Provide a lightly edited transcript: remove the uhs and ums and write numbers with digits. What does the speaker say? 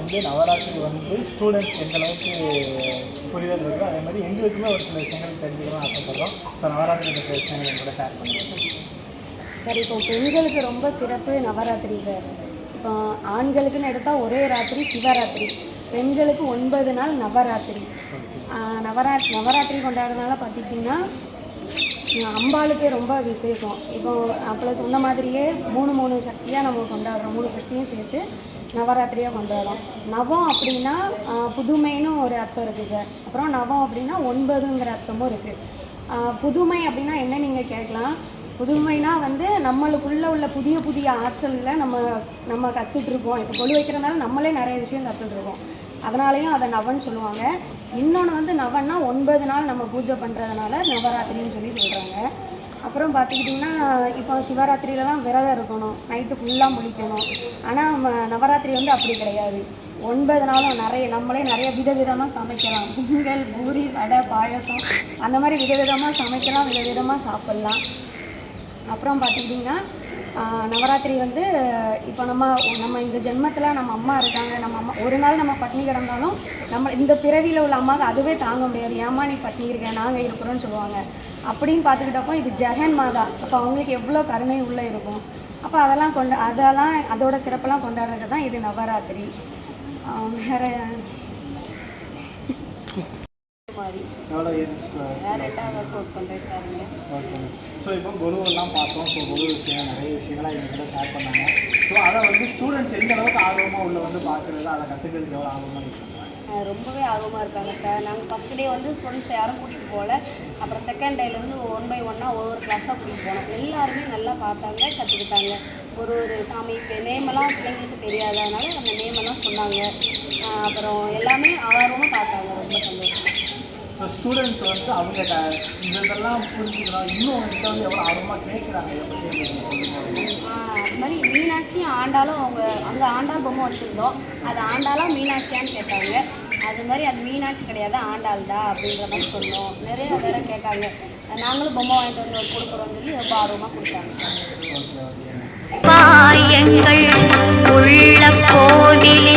வந்து நவராத்திரி வந்து ஸ்டூடெண்ட்ஸ் எந்த அளவுக்கு புரிதல் இருக்கோ அதே மாதிரி எங்களுக்குமே ஒரு சில விஷயங்கள் தெரிஞ்சுக்கணும்னு ஆசைப்படுறோம். ஸோ நவராத்திரி இந்த விஷயங்கள் எங்களோட ஷேர் பண்ணுங்கள் சார். இப்போ பெண்களுக்கு ரொம்ப சிறப்பு நவராத்திரி சார். இப்போ ஆண்களுக்குன்னு எடுத்தால் ஒரே ராத்திரி சிவராத்திரி, பெண்களுக்கு 9 நாள் நவராத்திரி. நவராத்திரி கொண்டாடுறதுனால பார்த்திங்கன்னா அம்பாளுக்கு ரொம்ப விசேஷம். இப்போ அப்போ சொன்ன மாதிரியே மூணு சக்தியாக நம்ம கொண்டாடுறோம். 3 சக்தியும் சேர்த்து நவராத்திரியாக கொண்டாடுறோம். நவம் அப்படின்னா புதுமைன்னு ஒரு அர்த்தம் இருக்குது சார். அப்புறம் நவம் அப்படின்னா 9ங்கிற அர்த்தமும் இருக்குது. புதுமை அப்படின்னா என்ன நீங்கள் கேட்கலாம். புதுமைனா வந்து நம்மளுக்குள்ளே உள்ள புதிய ஆற்றல்களை நம்ம கற்றுட்ருக்கோம். இப்போ கொலு வைக்கிறதுனால நம்மளே நிறைய விஷயம் கற்றுட்ருக்கோம். அதனாலேயும் அதை நவன்னு சொல்லுவாங்க. இன்னொன்று வந்து நவன்னா 9 நாள் நம்ம பூஜை பண்ணுறதுனால நவராத்திரின்னு சொல்கிறாங்க. அப்புறம் பார்த்துக்கிட்டிங்கன்னா இப்போ சிவராத்திரியிலலாம் விரதம் இருக்கணும், நைட்டு ஃபுல்லாக முழிக்கணும். ஆனால் நவராத்திரி வந்து அப்படி கிடையாது. 9 நாளும் நம்மளே நிறைய விதவிதமாக சமைக்கலாம். பொங்கல், பூரி, வடை, பாயசம் அந்த மாதிரி விதவிதமாக சமைக்கலாம், விதவிதமாக சாப்பிட்லாம். அப்புறம் பார்த்துக்கிட்டிங்கன்னா நவராத்திரி வந்து இப்போ நம்ம இந்த ஜென்மத்தில் நம்ம அம்மா இருக்காங்க. நம்ம அம்மா ஒரு நாள் நம்ம பட்னி கிடந்தாலும் நம்ம இந்த பிறவியில் உள்ள அம்மாவுக்கு அதுவே தாங்க முடியாது. ஏம்மா நீ பட்னி இருக்க, நாங்கள் இருக்கிறோன்னு சொல்லுவாங்க. அப்படின்னு பார்த்துக்கிட்டப்போ இது ஜெகன் மாதா. அப்போ அவங்களுக்கு எவ்வளோ கருணை உள்ளே இருக்கும். அப்போ அதோட சிறப்பெல்லாம் கொண்டாடுறது தான் இது நவராத்திரி. வேறு மாதிரி வேறு 2வது வருஷம் ஒர்க் பண்ணுறேன் சார். ஓகே. ஸோ இப்போ குருவெல்லாம் பார்த்தோம். ஸோ குரு விஷயம் நிறைய விஷயங்களாக எங்கள் கூட ஷேர் பண்ணாங்க. ஸோ அதை வந்து ஸ்டூடெண்ட்ஸ் எந்த அளவுக்கு ஆர்வமாக உள்ள வந்து பார்க்குறது, அதை கற்றுக்கிறதுக்கு எவ்வளோ ஆர்வமாக இருக்காங்க? ரொம்பவே ஆர்வமாக இருக்காங்க சார். நாங்கள் ஃபஸ்ட் டே வந்து ஸ்டூடெண்ட்ஸ் யாரும் கூட்டிகிட்டு போகல. அப்புறம் செகண்ட் டேலேருந்து 1 by 1 ஒவ்வொரு கிளாஸாக கூட்டிகிட்டு போனோம். எல்லாருமே நல்லா பார்த்தாங்க, கற்றுக்கிட்டாங்க. ஒரு சாமி நேமெல்லாம் பிள்ளைங்களுக்கு தெரியாதனால அந்த நேமெல்லாம் சொன்னாங்க. அப்புறம் எல்லாமே ஆர்வமாக பார்த்தாங்க. ரொம்ப சந்தோஷம். ஸோ ஸ்டூடெண்ட்ஸ் வந்து அவங்க இதெல்லாம் புரிஞ்சுக்கிறோம், இன்னும் அவங்ககிட்ட வந்து எவ்வளோ ஆர்வமாக கேட்குறாங்க இதை பற்றி. அது மாதிரி மீனாட்சி ஆண்டாலும் அங்கே ஆண்டாள் பொம்மை வச்சுருந்தோம். அது ஆண்டாலும் மீனாட்சியான்னு கேட்டாங்க. அது மாதிரி அது மீனாட்சி கிடையாது, ஆண்டாள் தான் அப்படின்ற மாதிரி சொன்னோம். நிறைய வேற கேட்டாங்க. நாங்களும் பொம்மை வாங்கிட்டு வந்து கொடுக்குறோம்னு சொல்லி ரொம்ப ஆர்வமாக கொடுத்தாங்க. எங்கள் உள்ள கோவிலில்